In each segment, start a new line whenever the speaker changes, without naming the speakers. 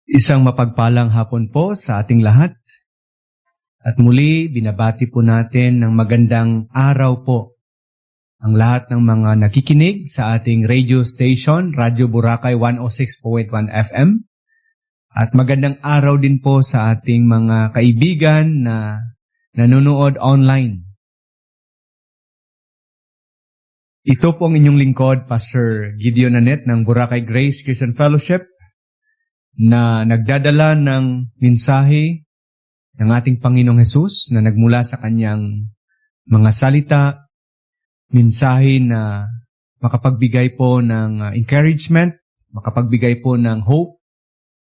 Isang mapagpalang hapon po sa ating lahat. At muli, binabati po natin ng magandang araw po ang lahat ng mga nakikinig sa ating radio station, Radyo Boracay 106.1 FM. At magandang araw din po sa ating mga kaibigan na nanonood online. Ito po ang inyong lingkod, Pastor Gideon Anet ng Boracay Grace Christian Fellowship, na nagdadala ng mensahe ng ating Panginoong Hesus na nagmula sa kanyang mga salita, mensahe na makapagbigay po ng encouragement, makapagbigay po ng hope,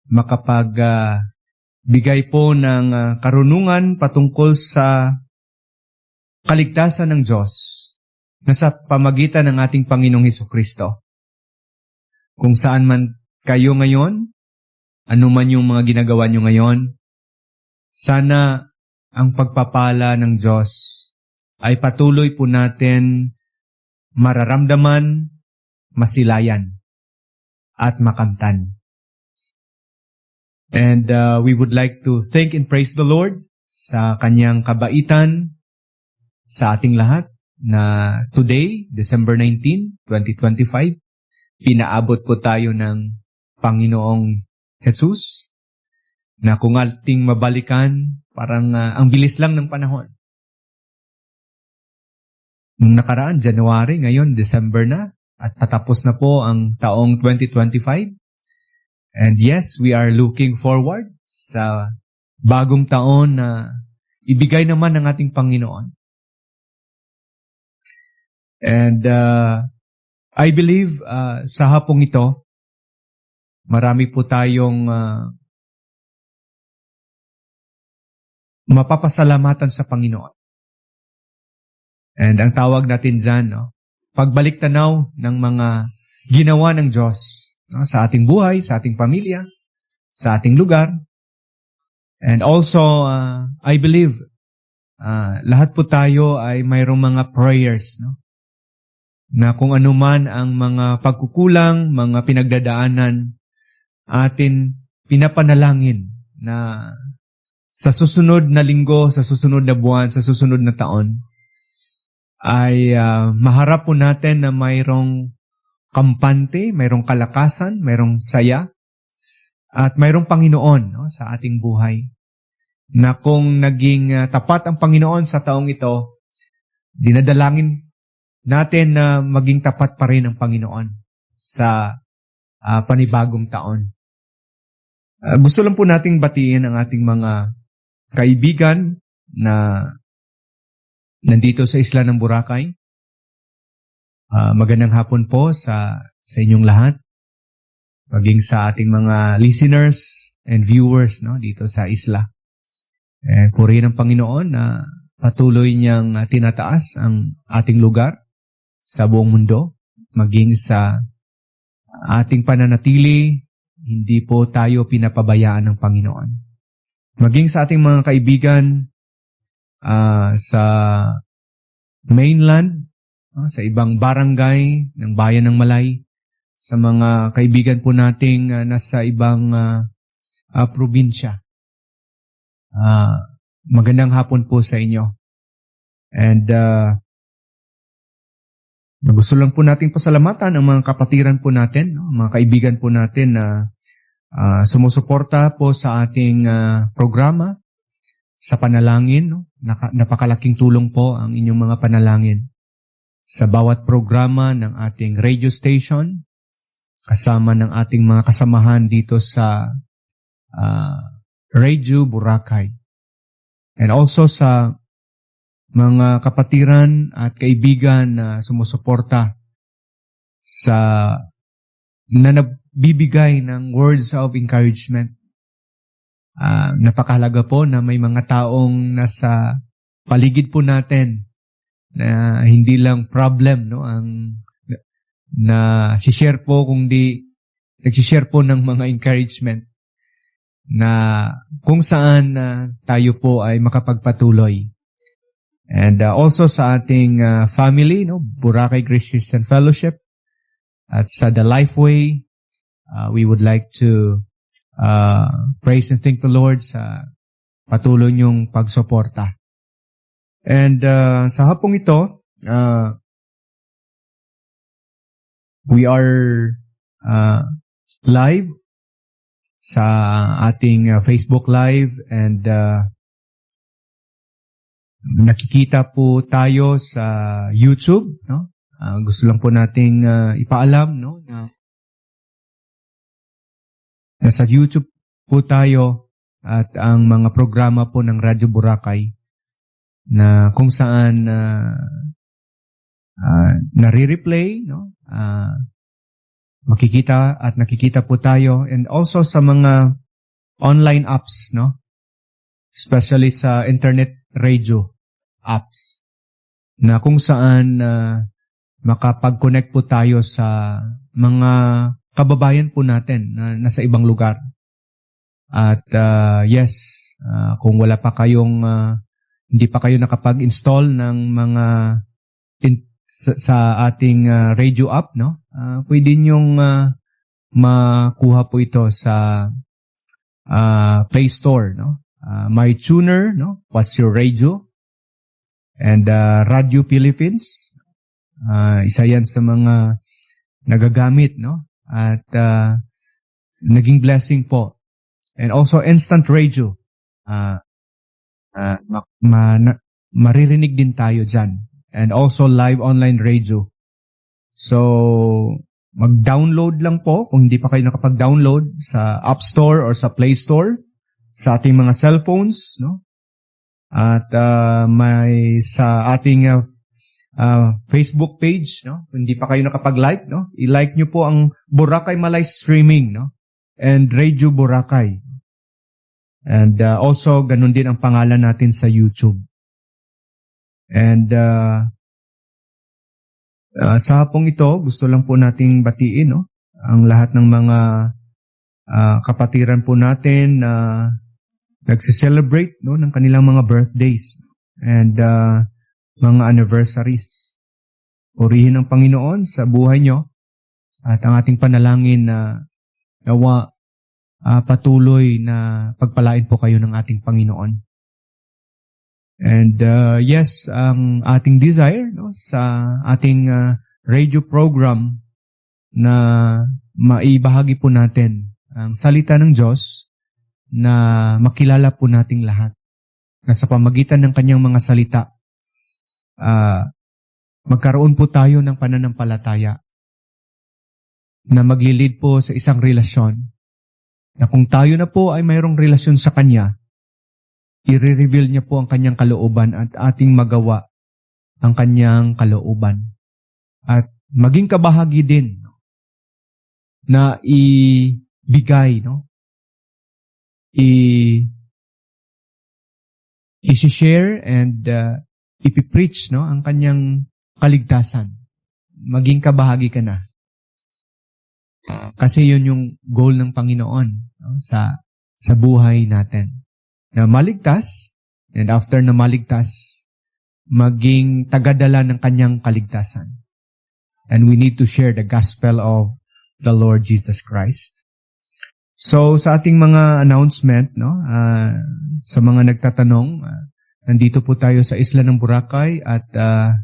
makapagbigay po ng karunungan patungkol sa kaligtasan ng Diyos na sa pamagitan ng ating Panginoong Hesukristo. Kung saan man kayo ngayon, ano man yung mga ginagawa nyo ngayon, sana ang pagpapala ng Diyos ay patuloy po natin mararamdaman, masilayan, at makamtan. And we would like to thank and praise the Lord sa kanyang kabaitan sa ating lahat na today, December 19, 2025, pinaabot po tayo ng Panginoong Jesus, na kung ating mabalikan, parang ang bilis lang ng panahon. Nung nakaraan, January, ngayon, December na, at patapos na po ang taong 2025. And yes, we are looking forward sa bagong taon na ibigay naman ng ating Panginoon. And I believe sa hapong ito, marami po tayong mapapasalamatan sa Panginoon. And ang tawag natin dyan, pagbalik tanaw ng mga ginawa ng Diyos sa ating buhay, sa ating pamilya, sa ating lugar. And also, I believe, lahat po tayo ay mayroong mga prayers, na kung ano man ang mga pagkukulang, mga pinagdadaanan, atin pinapanalangin na sa susunod na linggo, sa susunod na buwan, sa susunod na taon, ay maharap po natin na mayroong kampante, mayroong kalakasan, mayroong saya, at mayroong Panginoon sa ating buhay. Na kung naging tapat ang Panginoon sa taong ito, dinadalangin natin na maging tapat pa rin ang Panginoon sa panibagong taon. Gusto lang po nating batiin ang ating mga kaibigan na nandito sa isla ng Boracay. Magandang hapon po sa inyong lahat. Maging sa ating mga listeners and viewers dito sa isla. Purihin ang Panginoon na patuloy niyang tinataas ang ating lugar sa buong mundo. Maging sa ating pananatili, hindi po tayo pinapabayaan ng Panginoon. Maging sa ating mga kaibigan sa mainland, sa ibang barangay ng Bayan ng Malay, sa mga kaibigan po nating nasa ibang probinsya. Magandang hapon po sa inyo. And gusto lang po nating pasalamatan ang mga kapatiran po natin, mga kaibigan po natin na sumusuporta po sa ating programa sa panalangin. Napakalaking tulong po ang inyong mga panalangin sa bawat programa ng ating radio station, kasama ng ating mga kasamahan dito sa Radio Boracay. And also sa mga kapatiran at kaibigan na sumusuporta na nagbibigay ng words of encouragement. Napakahalaga po na may mga taong nasa paligid po natin na hindi lang problem na share po, kundi nagsishare po ng mga encouragement na kung saan tayo po ay makapagpatuloy. And also sa ating family, Boracay Grace Christian Fellowship, at sa The Lifeway, we would like to praise and thank the Lord sa patuloy niyong pagsuporta. And sa hapong ito, we are live sa ating Facebook Live, and nakikita po tayo sa YouTube, no? Gusto lang po nating ipaalam, no, na sa YouTube po tayo at ang mga programa po ng Radyo Boracay na kung saan nare-replay, no? Makikita at nakikita po tayo, and also sa mga online apps, no? Especially sa internet radio apps na kung saan makapag-connect po tayo sa mga kababayan po natin na nasa ibang lugar. At yes, kung wala pa kayong hindi pa kayo nakapag-install ng mga sa ating radio app, no? Pwede niyong makuha po ito sa Play Store, no? MyTuner, no? What's Your Radio? And Radio Philippines. Isa yan sa mga nagagamit, no? At naging blessing po. And also Instant Radio. Maririnig din tayo dyan. And also live online radio. So, mag-download lang po kung hindi pa kayo nakapag-download sa App Store or sa Play Store sa ating mga cellphones, no? At may sa ating Facebook page, no? Kung hindi pa kayo nakapag-like, no? I-like nyo po ang Boracay Malay Streaming, no? And Radio Boracay. And also, ganun din ang pangalan natin sa YouTube. And sa hapong ito, gusto lang po nating batiin, no? Ang lahat ng mga kapatiran po natin na nagse-celebrate, no, ng kanilang mga birthdays and mga anniversaries. Purihin ng Panginoon sa buhay nyo at ang ating panalangin na nawa patuloy na pagpalain po kayo ng ating Panginoon. And yes, ang ating desire, no, sa ating radio program na maibahagi po natin ang salita ng Diyos na makilala po nating lahat. Na sa pamagitan ng kanyang mga salita, magkaroon po tayo ng pananampalataya na maglilid po sa isang relasyon na kung tayo na po ay mayroong relasyon sa Kanya, i-reveal niya po ang Kanyang kalooban at ating magawa ang Kanyang kalooban. At maging kabahagi din, no, na ibigay, no, i-share and ipipreach, no, ang Kanyang kaligtasan. Maging kabahagi ka na. Kasi yun yung goal ng Panginoon, no, sa buhay natin. Na maligtas, and after na maligtas, maging tagadala ng Kanyang kaligtasan. And we need to share the gospel of the Lord Jesus Christ. So, sa ating mga announcement, no, sa mga nagtatanong, nandito po tayo sa Isla ng Boracay at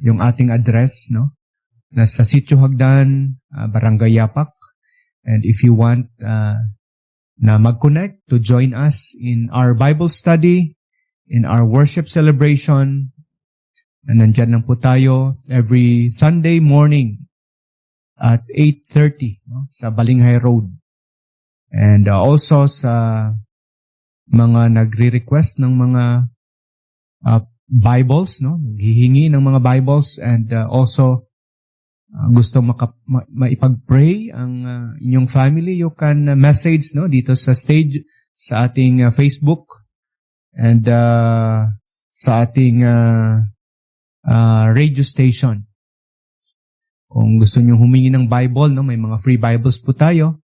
yung ating address, no, nasa Sitio Hagdan, Barangay Yapak. And if you want na mag-connect to join us in our Bible study, in our worship celebration, na nandyan lang po tayo every Sunday morning at 8:30, no, sa Balinghay Road. And also sa mga nagre-request ng mga Bibles, no, naghihingi ng mga Bibles, and also gusto maipag-pray ang inyong family, you can message, no, dito sa stage sa ating Facebook and sa ating radio station. Kung gusto niyo humingi ng Bible, no, may mga free Bibles po tayo.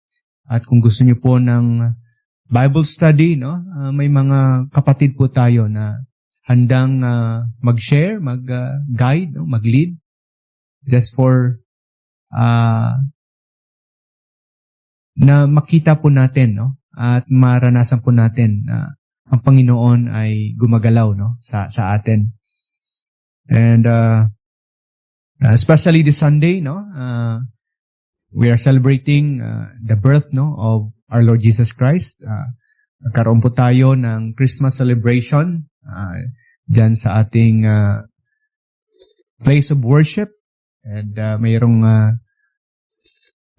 At kung gusto niyo po ng Bible study, no, may mga kapatid po tayo na handang mag-share, mag-guide, no, mag-lead. Just for na makita po natin, no, at maranasan po natin na ang Panginoon ay gumagalaw, no, sa atin. And especially this Sunday, no, we are celebrating the birth, no, of our Lord Jesus Christ. Nagkaroon po tayo ng Christmas celebration dyan sa ating place of worship. And mayroong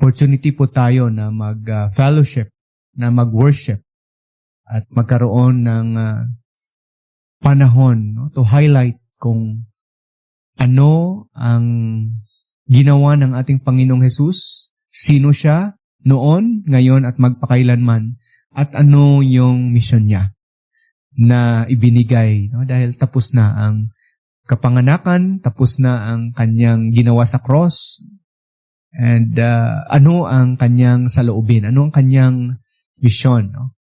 opportunity po tayo na mag-fellowship, na mag-worship, at magkaroon ng panahon, no, to highlight kung ano ang ginawa ng ating Panginoong Hesus, sino siya noon, ngayon, at magpakailanman, at ano yung mission niya na ibinigay, no? Dahil tapos na ang kapanganakan, tapos na ang kanyang ginawa sa cross, and ano ang kanyang saloobin, ano ang kanyang mission, no?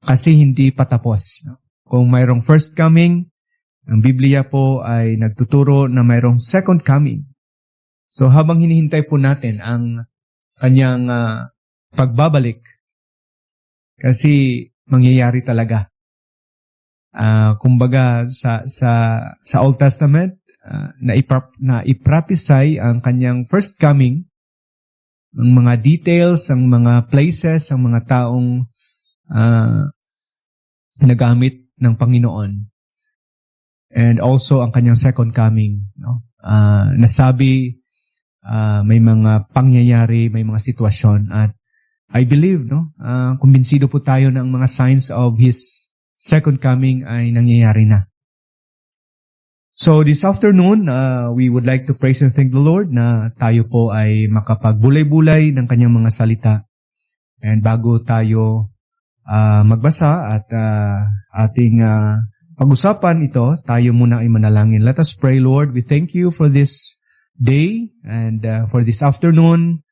Kasi hindi pa tapos, no? Kung mayroong first coming, ang Biblia po ay nagtuturo na mayroong second coming. So habang hinihintay po natin ang kanyang pagbabalik, kasi mangyayari talaga. Kumbaga sa Old Testament, na iprophesy ang kanyang first coming, ang mga details, ang mga places, ang mga taong nagamit ng Panginoon. And also ang kanyang second coming, no? Nasabi, may mga pangyayari, may mga sitwasyon, at I believe, no, kumbinsido po tayo na ang mga signs of His second coming ay nangyayari na. So this afternoon, we would like to praise and thank the Lord na tayo po ay makapagbulay-bulay ng kanyang mga salita. And bago tayo magbasa at ating pag-usapan ito, tayo muna ay manalangin. Let us pray. Lord, we thank you for this day and for this afternoon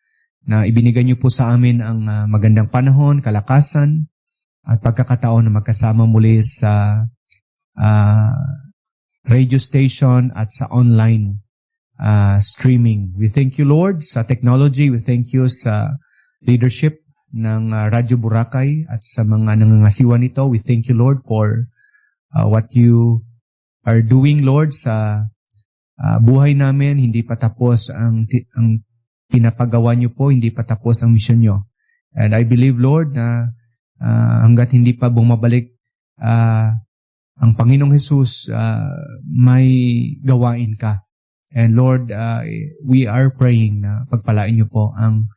na ibinigay niyo po sa amin ang magandang panahon, kalakasan, at pagkakataon na magkasama muli sa radio station at sa online streaming. We thank you, Lord, sa technology. We thank you sa leadership ng Radyo Boracay at sa mga nangangasiwa nito. We thank you, Lord, for what you are doing, Lord, sa buhay namin. Hindi pa tapos ang pinapagawa niyo po, hindi pa tapos ang mission niyo. And I believe, Lord, na hanggat hindi pa bumabalik ang Panginoong Hesus, may gawain ka. And Lord, we are praying na pagpalain niyo po ang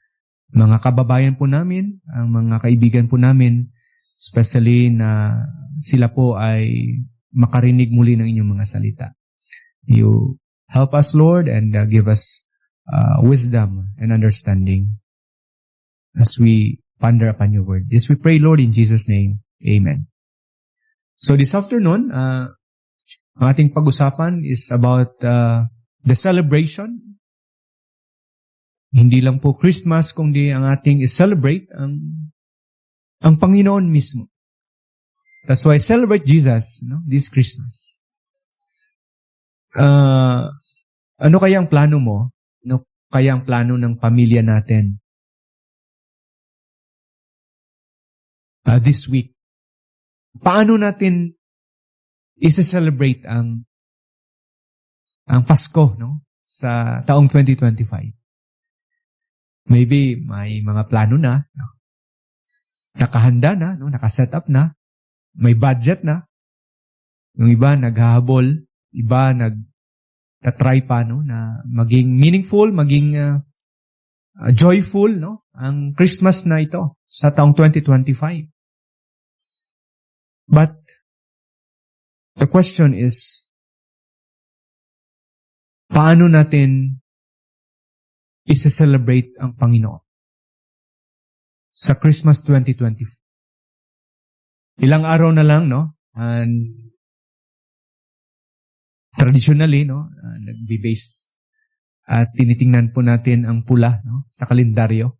mga kababayan po namin, ang mga kaibigan po namin, especially na sila po ay makarinig muli ng inyong mga salita. You help us, Lord, and give us wisdom and understanding as we ponder upon your word. This we pray, Lord, in Jesus' name. Amen. So this afternoon, ang ating pag-usapan is about the celebration. Hindi lang po Christmas, kundi ang ating is-celebrate ang Panginoon mismo. That's why celebrate Jesus, no, this Christmas. Ano kaya ang plano mo? Ano kaya ang plano ng pamilya natin this week? Paano natin i-celebrate ang Pasko, no, sa taong 2025? Maybe may mga plano na, no? Nakahanda na, no? Nakaset up na, may budget na. Yung iba naghahabol, iba nagtatry pa, no, na maging meaningful, maging joyful, no, ang Christmas na ito sa taong 2025. But the question is, paano natin isa-celebrate ang Panginoon sa Christmas 2024? Ilang araw na lang, no? And traditionally, no, nagbe-base at tinitingnan po natin ang pula, no, sa kalendaryo.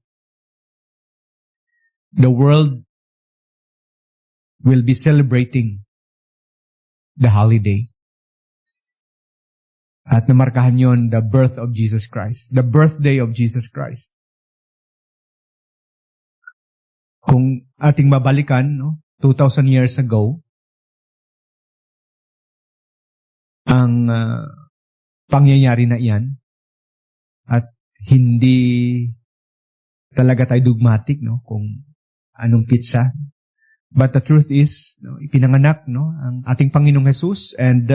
The world will be celebrating the holiday. At namarkahan yon the birth of Jesus Christ, the birthday of Jesus Christ. Kung ating babalikan, 2,000 years ago, ang pangyayari na iyan, at hindi talaga tayo dogmatic, kung anong pizza. But the truth is, ipinanganak, ang ating Panginoong Jesus, and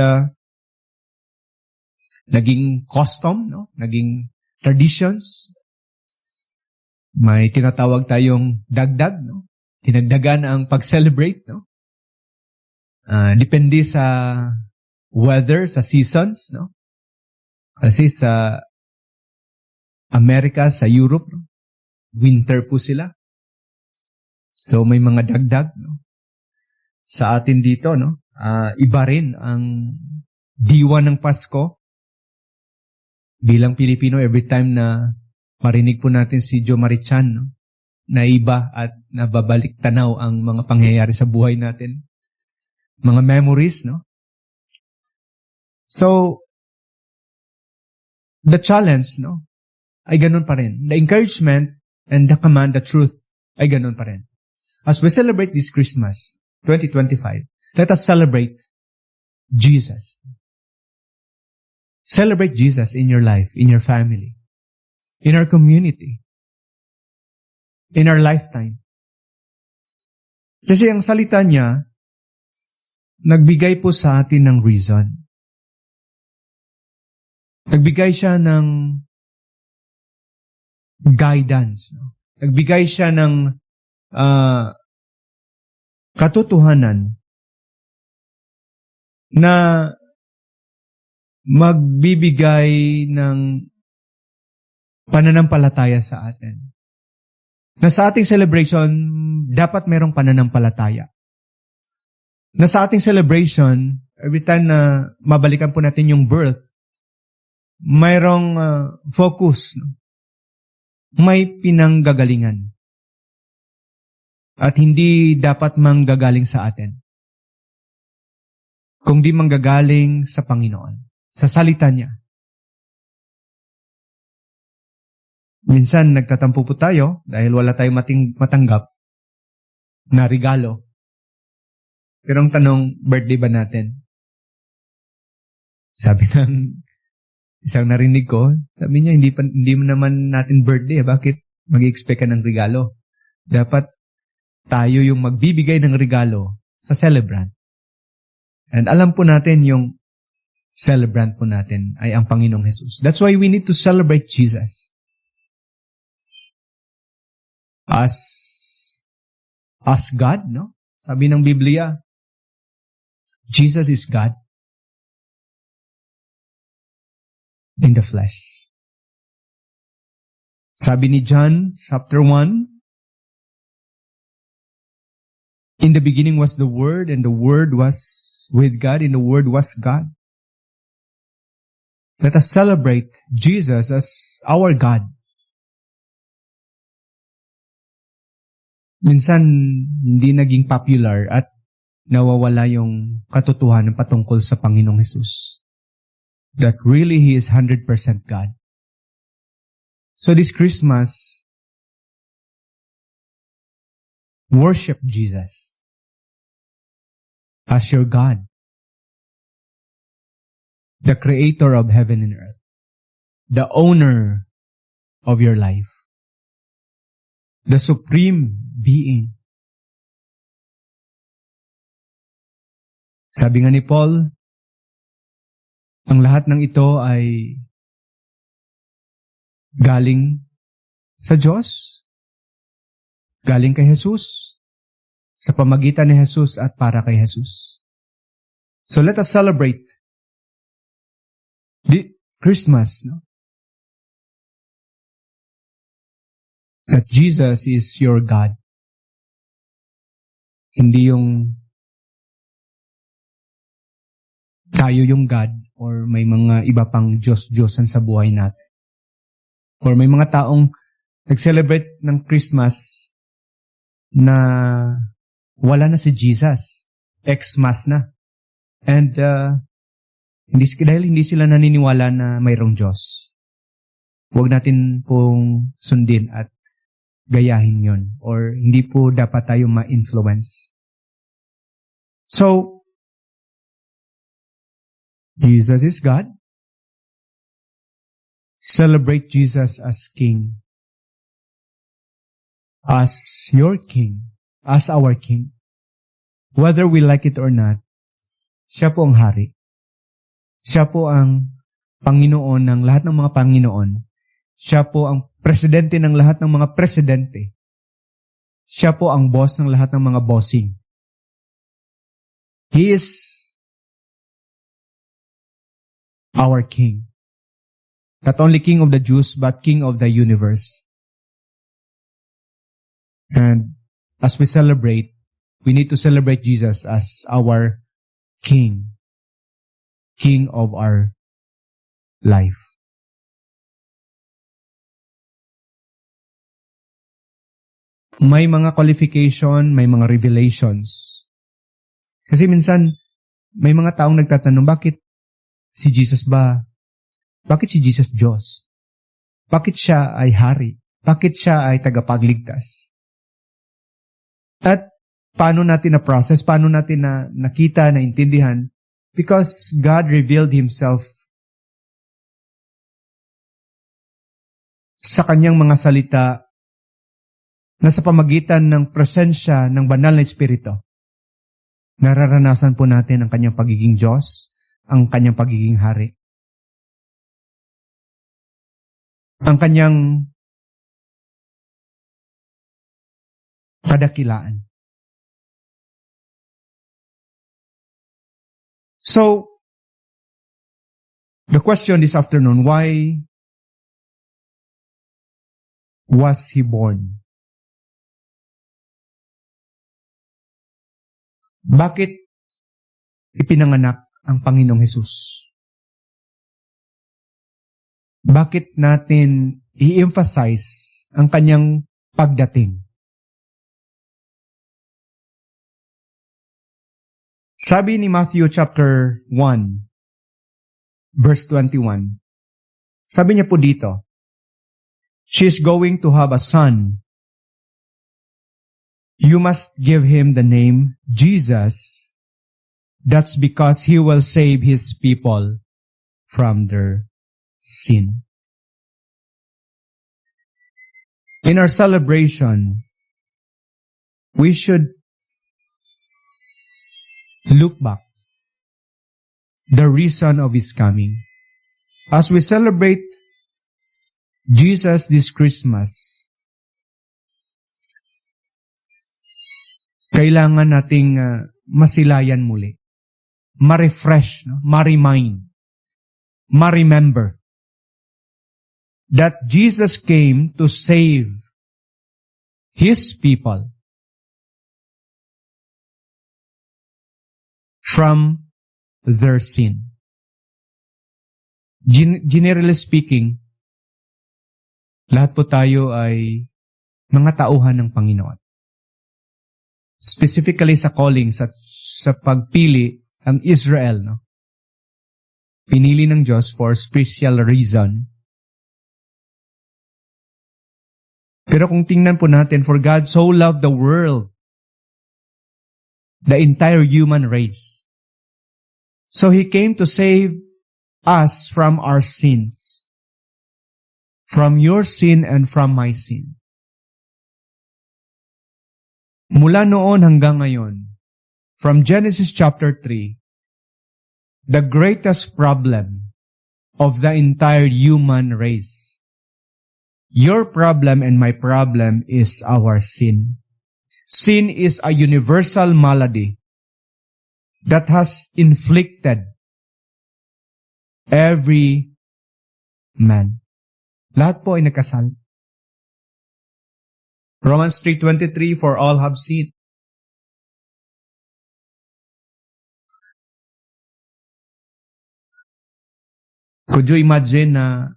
naging custom, naging traditions. May tinatawag tayong dagdag, tinagdagan ang pag-celebrate, depende sa weather, sa seasons, Kasi sa Amerika, sa Europe, winter po sila. So may mga dagdag, Sa atin dito, iba rin ang diwa ng Pasko. Bilang Pilipino, every time na marinig po natin si Jo Marichan, na iba at nababalik tanaw ang mga pangyayari sa buhay natin. Mga memories, So, the challenge, ay ganun pa rin. The encouragement and the command, the truth, ay ganun pa rin. As we celebrate this Christmas, 2025, let us celebrate Jesus. Celebrate Jesus in your life, in your family, in our community, in our lifetime. Kasi ang salita niya, nagbigay po sa atin ng reason. Nagbigay siya ng guidance. Nagbigay siya ng katotohanan na magbibigay ng pananampalataya sa atin. Na sa ating celebration, dapat merong pananampalataya. Na sa ating celebration, every time na mabalikan po natin yung birth, mayroong focus. May pinanggagalingan. At hindi dapat manggagaling sa atin. Kung di manggagaling sa Panginoon. Sa salita niya. Minsan nagtatampo po tayo dahil wala tayong matanggap na regalo. Pero ang tanong, birthday ba natin? Sabi ng isang narinig ko, sabi niya, hindi mo naman natin birthday. Bakit mag-expect ka ng regalo? Dapat tayo yung magbibigay ng regalo sa celebrant. And alam po natin yung celebrant po natin ay ang Panginoong Jesus. That's why we need to celebrate Jesus. As God, Sabi ng Biblia, Jesus is God in the flesh. Sabi ni John, chapter 1, in the beginning was the Word, and the Word was with God, and the Word was God. Let us celebrate Jesus as our God. Minsan, hindi naging popular at nawawala yung katotohanan patungkol sa Panginoong Jesus. That really He is 100% God. So this Christmas, worship Jesus as your God. The creator of heaven and earth. The owner of your life. The supreme being. Sabi nga ni Paul, ang lahat ng ito ay galing sa Diyos, galing kay Jesus, sa pamagitan ni Jesus at para kay Jesus. So let us celebrate the Christmas, that Jesus is your God. Hindi yung tayo yung God or may mga iba pang Diyos-Diyosan sa buhay natin. Or may mga taong nag-celebrate ng Christmas na wala na si Jesus. Xmas na. And dahil hindi sila naniniwala na mayroong Diyos. Huwag natin pong sundin at gayahin yon or hindi po dapat tayo ma-influence. So, Jesus is God. Celebrate Jesus as King. As your King. As our King. Whether we like it or not, siya po ang hari. Siya po ang Panginoon ng lahat ng mga Panginoon. Siya po ang presidente ng lahat ng mga presidente. Siya po ang boss ng lahat ng mga bossing. He is our King. Not only King of the Jews, but King of the universe. And as we celebrate, we need to celebrate Jesus as our King. King of our life. May mga qualification, may mga revelations. Kasi minsan, may mga taong nagtatanong, bakit si Jesus ba? Bakit si Jesus Diyos? Bakit siya ay hari? Bakit siya ay tagapagligtas? At paano natin na-process? Paano natin nakita, naintindihan? Because God revealed Himself sa Kanyang mga salita na sa pamagitan ng presensya ng banal na Espiritu. Nararanasan po natin ang Kanyang pagiging Diyos, ang Kanyang pagiging hari. Ang Kanyang kadakilaan. So, the question this afternoon, why was He born? Bakit ipinanganak ang Panginoong Hesus? Bakit natin i-emphasize ang Kanyang pagdating? Sabi ni Matthew chapter 1, verse 21, sabi niya po dito, she's going to have a son. You must give him the name Jesus. That's because he will save his people from their sin. In our celebration, we should look back the reason of His coming. As we celebrate Jesus this Christmas, kailangan nating masilayan muli, ma-refresh, ma-remind, ma-remember that Jesus came to save His people from their sin. Generally speaking, lahat po tayo ay mga tauhan ng Panginoon. Specifically sa calling, sa pagpili, ang Israel, pinili ng Diyos for special reason. Pero kung tingnan po natin, for God so loved the world, the entire human race. So He came to save us from our sins. From your sin and from my sin. Mula noon hanggang ngayon, from Genesis chapter 3, the greatest problem of the entire human race, your problem and my problem is our sin. Sin is a universal malady that has inflicted every man. Lahat po ay nagkasal. Romans 3:23, for all have sinned. Could you imagine na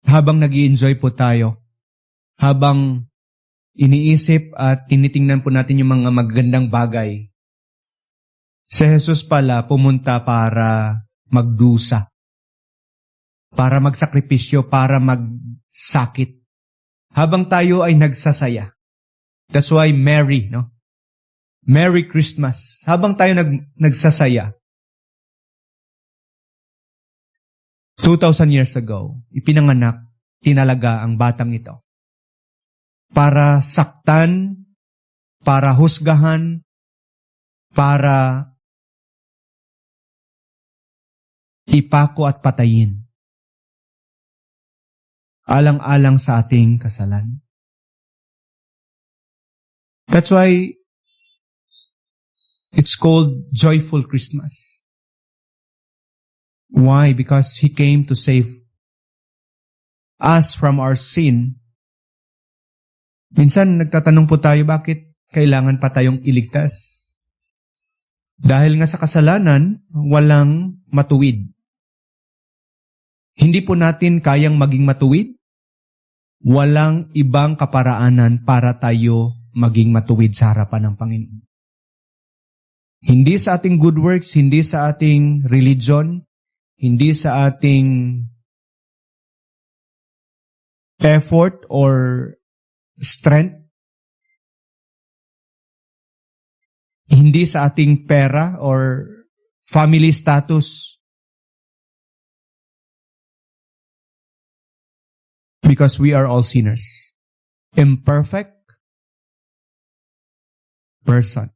habang nag-i-enjoy po tayo, habang iniisip at tinitingnan po natin yung mga magagandang bagay, si Jesus pala pumunta para magdusa, para magsakripisyo, para magsakit. habang tayo ay nagsasaya. That's why Merry, no? Merry Christmas. Habang tayo nagsasaya. 2,000 years ago, ipinanganak, tinalaga ang batang ito. Para saktan, para husgahan, para ipako at patayin. Alang-alang sa ating kasalan. That's why it's called Joyful Christmas. Why? Because He came to save us from our sin. Minsan nagtatanong po tayo, bakit kailangan pa tayong iligtas? Dahil nga sa kasalanan, walang matuwid. Hindi po natin kayang maging matuwid. Walang ibang kaparaanan para tayo maging matuwid sa harapan ng Panginoon. Hindi sa ating good works, hindi sa ating religion, hindi sa ating effort or strength, hindi sa ating pera or family status. Because we are all sinners. Imperfect person.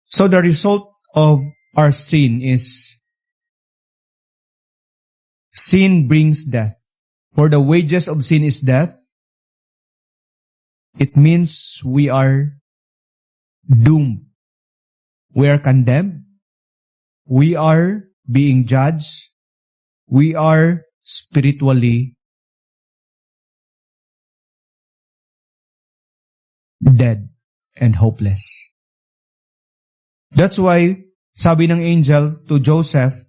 So the result of our sin is sin brings death. For the wages of sin is death. It means we are doomed. We are condemned. We are being judged. We are spiritually dead and hopeless. That's why, sabi ng angel to Joseph,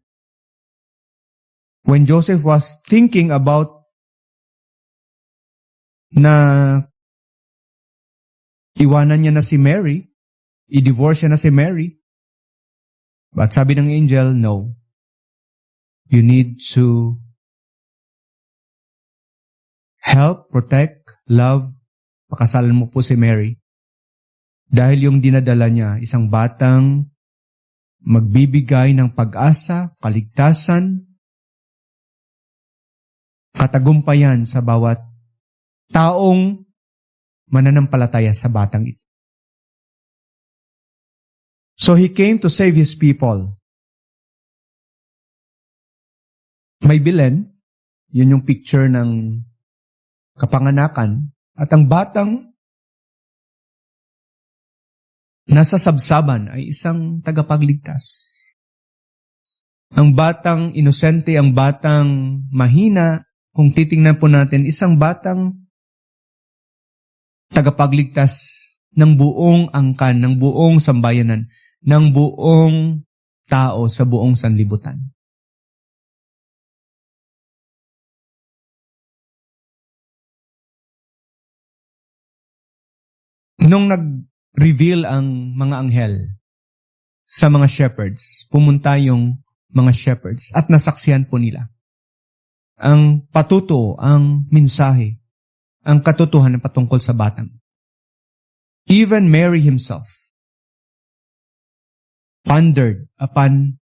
when Joseph was thinking about na iwanan niya na si Mary, i-divorce niya na si Mary, but sabi ng angel, no. You need to help, protect, love, pakasalan mo po si Mary. Dahil yung dinadala niya, isang batang magbibigay ng pag-asa, kaligtasan, katagumpayan sa bawat taong mananampalataya sa batang ito. So He came to save His people. May Belen, yun yung picture ng kapanganakan, at ang batang nasa sabsaban ay isang tagapagligtas. Ang batang inosente, ang batang mahina, kung titingnan po natin, isang batang tagapagligtas ng buong angkan, ng buong sambayanan, ng buong tao sa buong sanlibutan. Nung nag-reveal ang mga anghel sa mga shepherds, pumunta yung mga shepherds at nasaksihan po nila ang patuto, ang mensahe, ang katotohanan patungkol sa batang. Even Mary himself pondered upon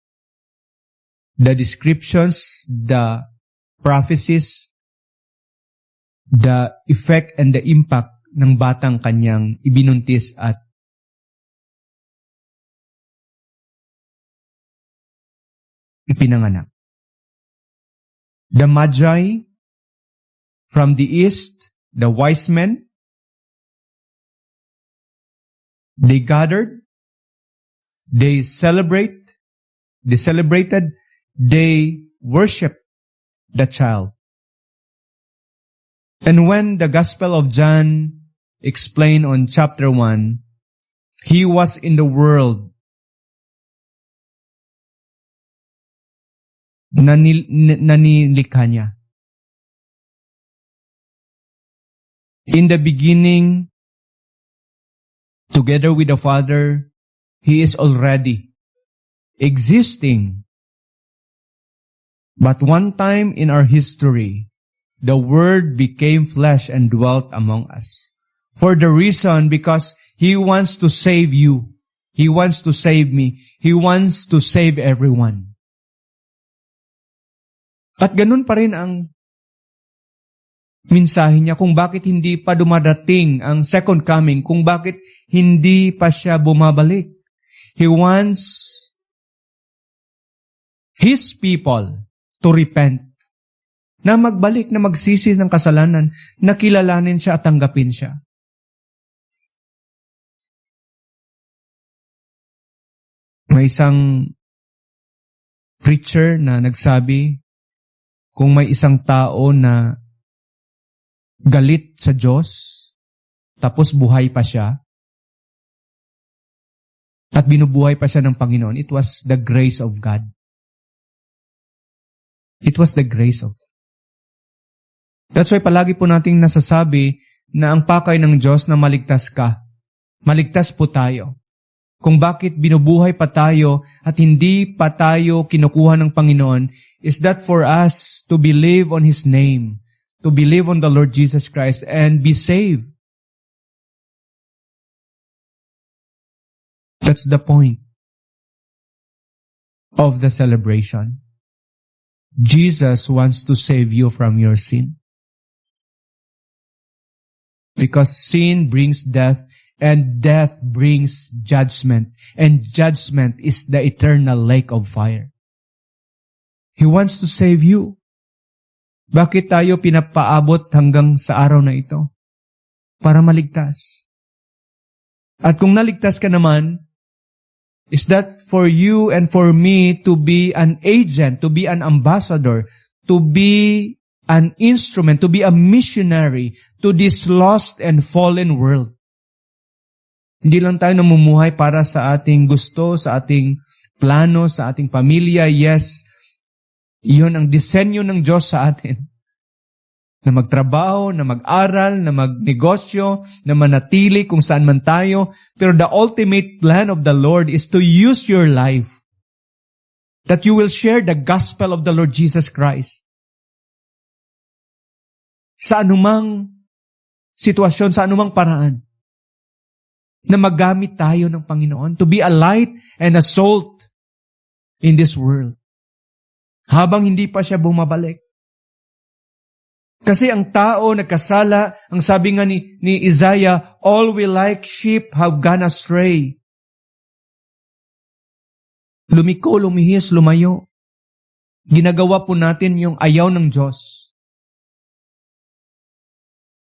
the descriptions, the prophecies, the effect and the impact ng batang kanyang ibinuntis at ipinanganak. The Magi from the east, the wise men, they gathered, they celebrated, they worshiped the child. And when the Gospel of John explained on chapter 1, He was in the world. Nanilikha niya. In the beginning, together with the Father, He is already existing. But one time in our history, the Word became flesh and dwelt among us. For the reason, because He wants to save you. He wants to save me. He wants to save everyone. At ganun pa rin ang mensahe niya kung bakit hindi pa dumadating ang second coming, kung bakit hindi pa siya bumabalik. He wants His people to repent, na magbalik, na magsisi ng kasalanan, na kilalanin siya at tanggapin siya. May isang preacher na nagsabi, kung may isang tao na galit sa Diyos, tapos buhay pa siya, at binubuhay pa siya ng Panginoon, it was the grace of God. It was the grace of God. That's why palagi po nating nasasabi na ang pakay ng Diyos na maligtas ka. Maligtas po tayo. Kung bakit binubuhay pa tayo at hindi pa tayo kinukuha ng Panginoon is that for us to believe on His name, to believe on the Lord Jesus Christ and be saved. That's the point of the celebration. Jesus wants to save you from your sin. Because sin brings death, and death brings judgment, and judgment is the eternal lake of fire. He wants to save you. Bakit tayo pinapaabot hanggang sa araw na ito? Para maligtas. At kung naligtas ka naman, is that for you and for me to be an agent, to be an ambassador, to be an instrument, to be a missionary to this lost and fallen world. Hindi lang tayo namumuhay para sa ating gusto, sa ating plano, sa ating pamilya. Yes, iyon ang disenyo ng Diyos sa atin. Na magtrabaho, na mag-aral, na magnegosyo, na manatili kung saan man tayo. Pero the ultimate plan of the Lord is to use your life. That you will share the gospel of the Lord Jesus Christ. Sa anumang sitwasyon, sa anumang paraan. Na magamit tayo ng Panginoon to be a light and a salt in this world. Habang hindi pa siya bumabalik. Kasi ang tao nagkasala, ang sabi nga ni Isaiah, all we like sheep have gone astray. Lumiko, lumihis, lumayo. Ginagawa po natin yung ayaw ng Diyos.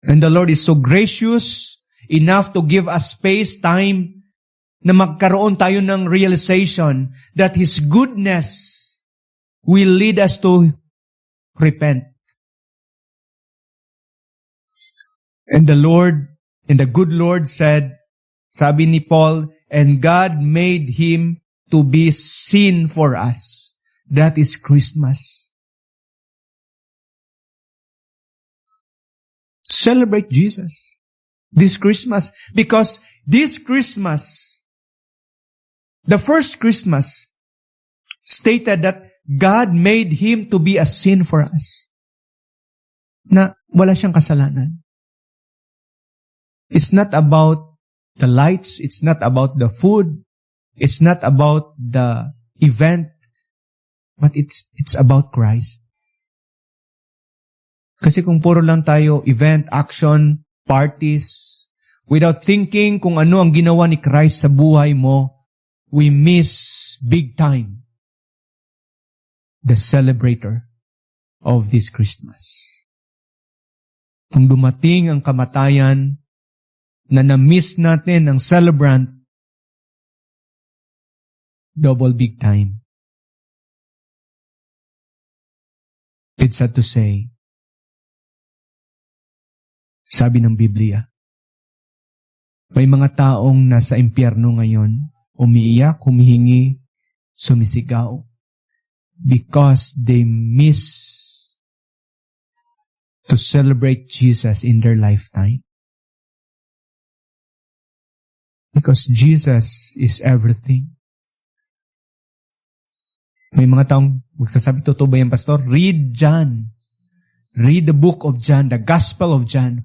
And the Lord is so gracious enough to give us space, time, na magkaroon tayo ng realization that His goodness will lead us to repent. And the Lord, and the good Lord said, sabi ni Paul, and God made Him to be sin for us. That is Christmas. Celebrate Jesus this Christmas, because this Christmas, the first Christmas, stated that God made Him to be a sin for us. Na wala siyang kasalanan. It's not about the lights, it's not about the food, it's not about the event, but it's about Christ. Kasi kung puro lang tayo event, action, parties, without thinking kung ano ang ginawa ni Christ sa buhay mo, we miss big time the celebrator of this Christmas. Kung dumating ang kamatayan na na-miss natin ang celebrant, double big time. It's sad to say, sabi ng Biblia, may mga taong nasa impyerno ngayon, umiiyak, humihingi, sumisigaw, because they miss to celebrate Jesus in their lifetime. Because Jesus is everything. May mga taong magsasabi, totoo ba yan, Pastor? Read John. read the book of John, the Gospel of John.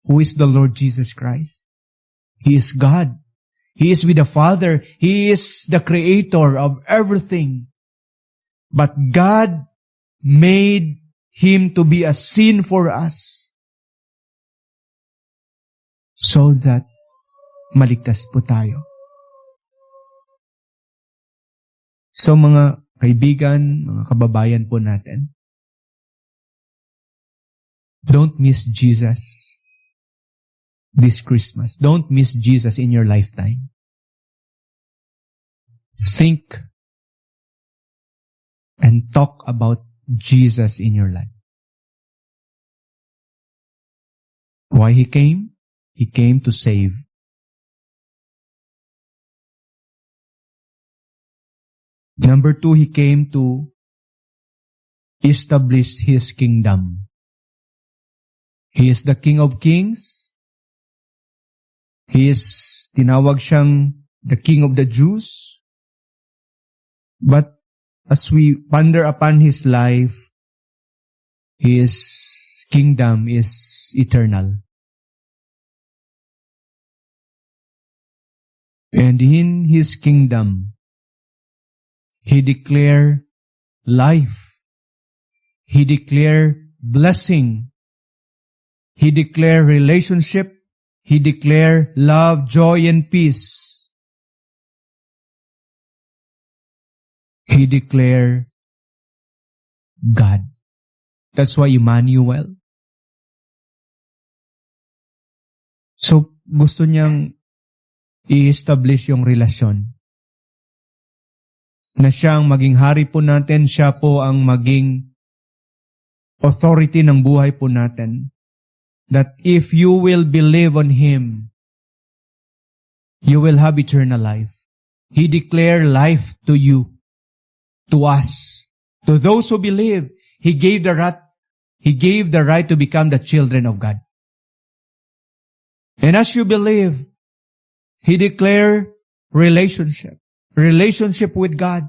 Who is the Lord Jesus Christ? He is God. He is with the Father. He is the creator of everything. But God made Him to be a sin for us so that maligtas po tayo. So mga kaibigan, mga kababayan po natin, don't miss Jesus this Christmas. Don't miss Jesus in your lifetime. Think and talk about Jesus in your life. Why He came? He came to save. Number 2, He came to establish His kingdom. He is the King of Kings. He is, tinawag siyang the King of the Jews. But as we ponder upon His life, His kingdom is eternal. And in His kingdom, He declared life. He declared blessing. He declared relationship. He declared love, joy, and peace. He declared God. That's why Emmanuel. So, gusto niyang i-establish yung relasyon. Na siyang maging hari po natin, siya po ang maging authority ng buhay po natin. That if you will believe on Him, you will have eternal life. He declared life to you, to us, to those who believe. He gave the right to become the children of God. And as you believe, He declared relationship with God.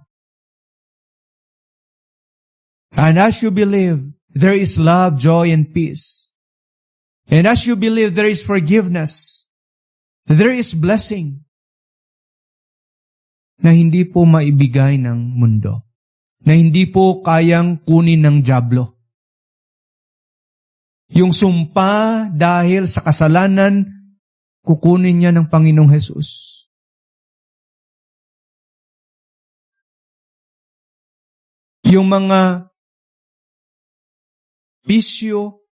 And as you believe, there is love, joy, and peace. And as you believe, there is forgiveness. There is blessing na hindi po maibigay ng mundo. Na hindi po kayang kunin ng dyablo. Yung sumpa dahil sa kasalanan, kukunin niya ng Panginoong Hesus. Yung mga bisyo,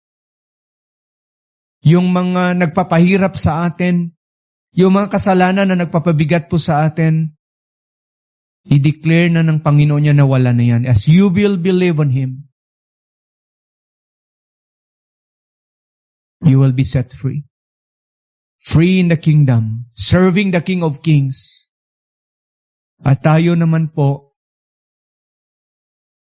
yung mga nagpapahirap sa atin, yung mga kasalanan na nagpapabigat po sa atin, i-declare na ng Panginoon niya na wala na yan. As you will believe on Him, you will be set free. Free in the kingdom, serving the King of Kings. At tayo naman po,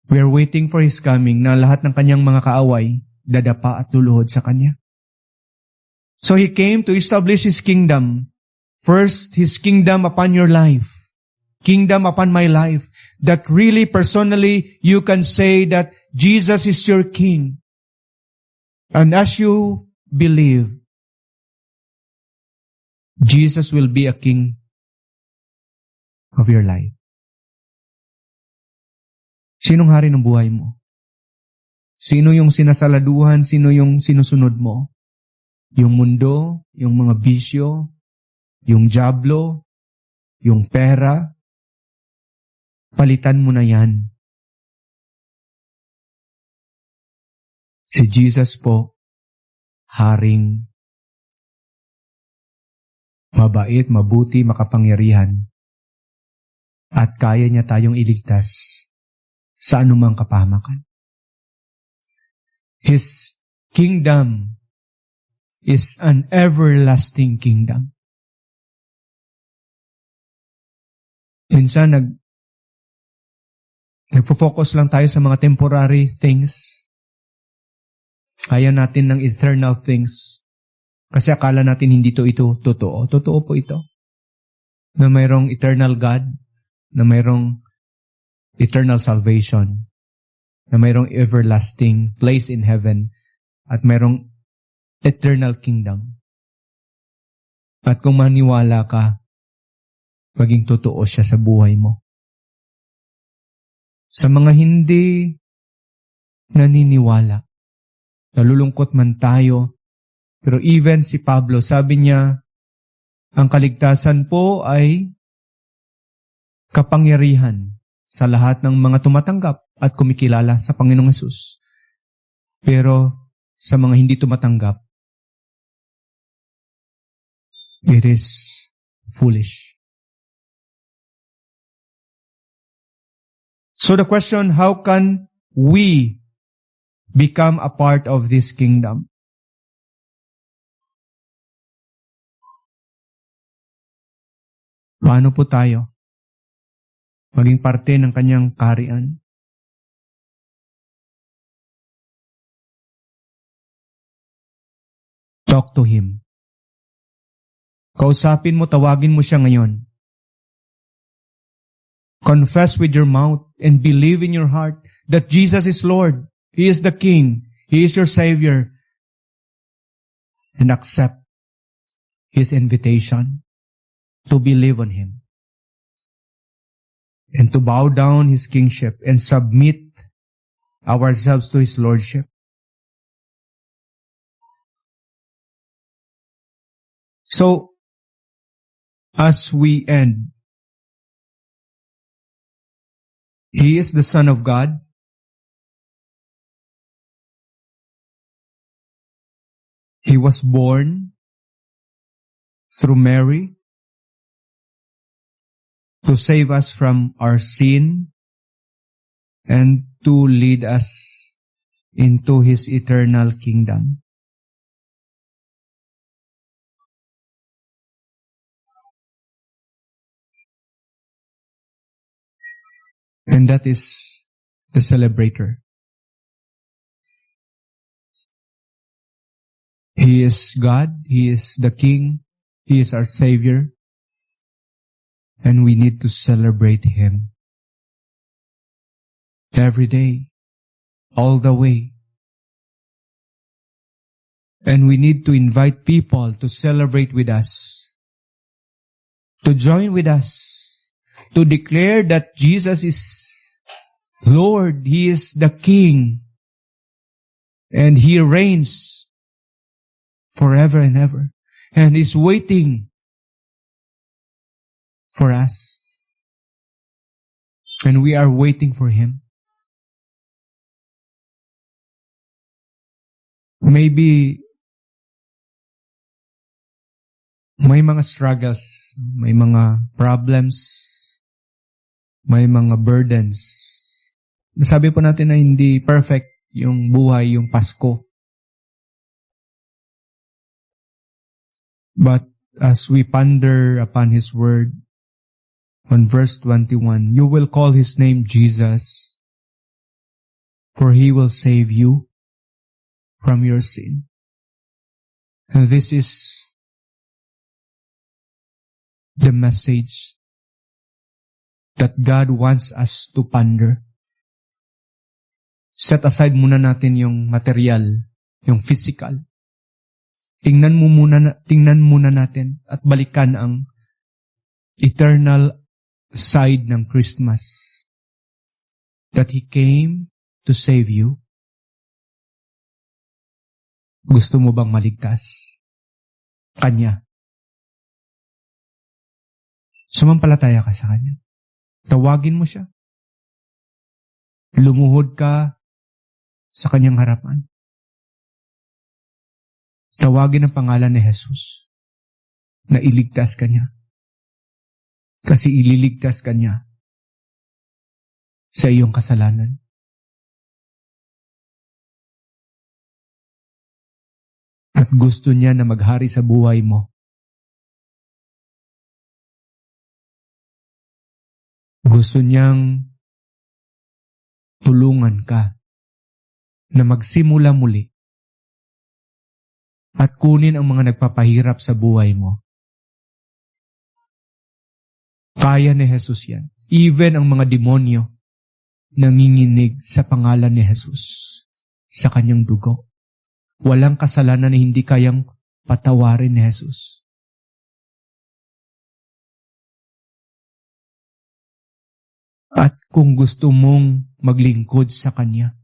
we are waiting for His coming na lahat ng kanyang mga kaaway dadapa at luluhod sa Kanya. So He came to establish His kingdom. First, His kingdom upon your life. Kingdom upon my life. That really personally you can say that Jesus is your King. And as you believe, Jesus will be a King of your life. Sinong hari ng buhay mo? Sino yung sinasaladuhan? Sino yung sinusunod mo? Yung mundo, yung mga bisyo, yung dyablo, yung pera, palitan mo na yan. Si Jesus po, haring mabait, mabuti, makapangyarihan, at kaya niya tayong iligtas sa anumang kapahamakan. His kingdom is an everlasting kingdom. Minsan nagfo-focus lang tayo sa mga temporary things. Kaya natin ng eternal things. Kasi akala natin hindi ito totoo. Totoo po ito. Na mayroong eternal God, na mayroong eternal salvation. na mayroong everlasting place in heaven at mayroong eternal kingdom. At kung maniwala ka, maging totoo siya sa buhay mo. Sa mga hindi naniniwala, nalulungkot man tayo, pero even si Pablo, sabi niya, ang kaligtasan po ay kapangyarihan sa lahat ng mga tumatanggap at kumikilala sa Panginoong Hesus. Pero sa mga hindi tumatanggap, it is foolish. So the question, how can we become a part of this kingdom? Paano po tayo maging parte ng kanyang kaharian? Talk to Him. Kausapin mo, tawagin mo siya ngayon. Confess with your mouth and believe in your heart that Jesus is Lord. He is the King. He is your Savior. And accept His invitation to believe on Him. And to bow down His kingship and submit ourselves to His lordship. So, as we end, He is the Son of God. He was born through Mary to save us from our sin and to lead us into His eternal kingdom. And that is the celebrator. He is God. He is the King. He is our Savior. And we need to celebrate Him every day, all the way. And we need to invite people to celebrate with us, to join with us, to declare that Jesus is Lord. He is the King. And He reigns forever and ever. And He's waiting for us. And we are waiting for Him. Maybe may mga struggles, may mga problems, may mga burdens. Nasabi po natin na hindi perfect yung buhay, yung Pasko. But as we ponder upon His word, on verse 21, you will call His name Jesus, for He will save you from your sin. And this is the message that God wants us to ponder. Set aside muna natin yung material, yung physical. Tingnan muna natin at balikan ang eternal side ng Christmas. That He came to save you. Gusto mo bang maligtas? Kanya. Sumampalataya ka sa Kanya. Tawagin mo siya. Lumuhod ka sa Kanyang harapan. Tawagin ang pangalan ni Jesus na iligtas ka niya. Kasi ililigtas ka niya sa iyong kasalanan. At gusto niya na maghari sa buhay mo. Gusto niyang tulungan ka na magsimula muli at kunin ang mga nagpapahirap sa buhay mo. Kaya ni Jesus yan. Even ang mga demonyo, nanginginig sa pangalan ni Jesus, sa kanyang dugo. Walang kasalanan na hindi kayang patawarin ni Jesus. At kung gusto mong maglingkod sa Kanya,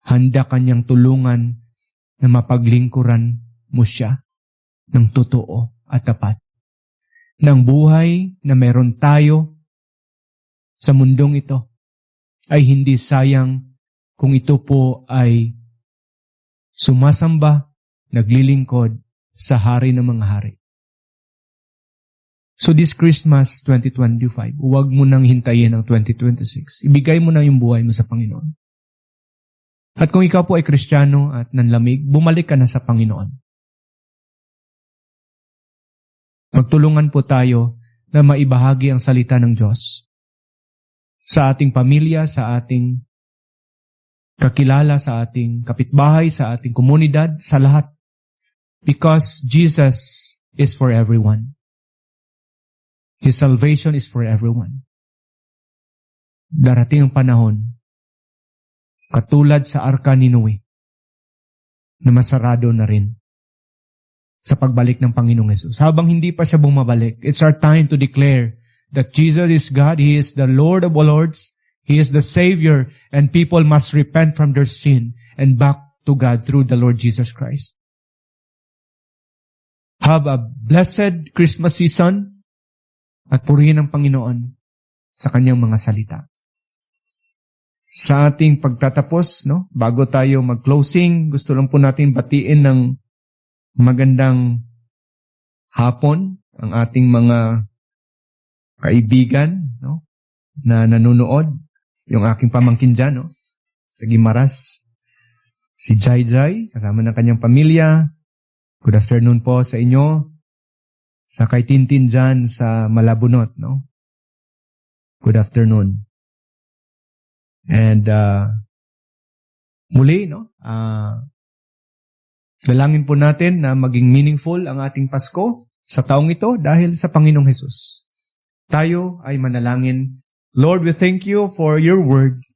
handa Kanyang tulungan na mapaglingkuran mo siya ng totoo at tapat. Ng buhay na meron tayo sa mundong ito ay hindi sayang kung ito po ay sumasamba, naglilingkod sa Hari ng mga hari. So this Christmas 2025, huwag mo nang hintayin ang 2026. Ibigay mo na yung buhay mo sa Panginoon. At kung ikaw po ay Kristiyano at nanlamig, bumalik ka na sa Panginoon. Magtulungan po tayo na maibahagi ang salita ng Diyos sa ating pamilya, sa ating kakilala, sa ating kapitbahay, sa ating komunidad, sa lahat. Because Jesus is for everyone. His salvation is for everyone. Darating ang panahon, katulad sa arka ni Noe, na masarado na rin sa pagbalik ng Panginoong Hesus. Habang hindi pa siya bumabalik, it's our time to declare that Jesus is God, He is the Lord of all lords, He is the Savior, and people must repent from their sin and back to God through the Lord Jesus Christ. Have a blessed Christmas season at purihin ang Panginoon sa kanyang mga salita. Sa ating pagtatapos, bago tayo mag-closing, gusto lang po natin batiin ng magandang hapon ang ating mga kaibigan na nanonood. Yung aking pamangkin dyan, sa Guimaras, si Jai Jai, kasama ng kanyang pamilya. Good afternoon po sa inyo. Sa kay Tintin dyan sa Malabunot, Good afternoon. And muli, dalangin po natin na maging meaningful ang ating Pasko sa taong ito dahil sa Panginoong Hesus. Tayo ay manalangin. Lord, we thank you for your word,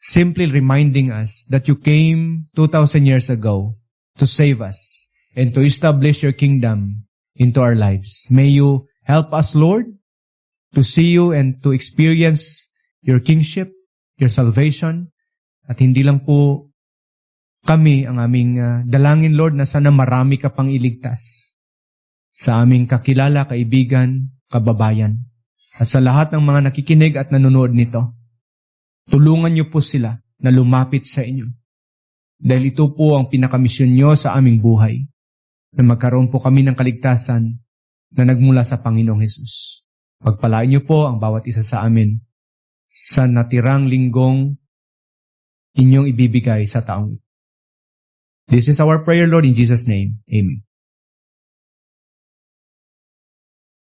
simply reminding us that you came 2,000 years ago to save us and to establish your kingdom into our lives. May you help us, Lord, to see you and to experience your kingship, your salvation. At hindi lang po kami ang aming dalangin, Lord, na sana marami ka pang iligtas sa aming kakilala, kaibigan, kababayan. At sa lahat ng mga nakikinig at nanonood nito, tulungan niyo po sila na lumapit sa inyo. Dahil ito po ang pinakamisyon niyo sa aming buhay, na magkaroon po kami ng kaligtasan na nagmula sa Panginoong Hesus. Pagpalain niyo po ang bawat isa sa amin sa natirang linggong inyong ibibigay sa taong ito. This is our prayer, Lord, in Jesus' name. Amen.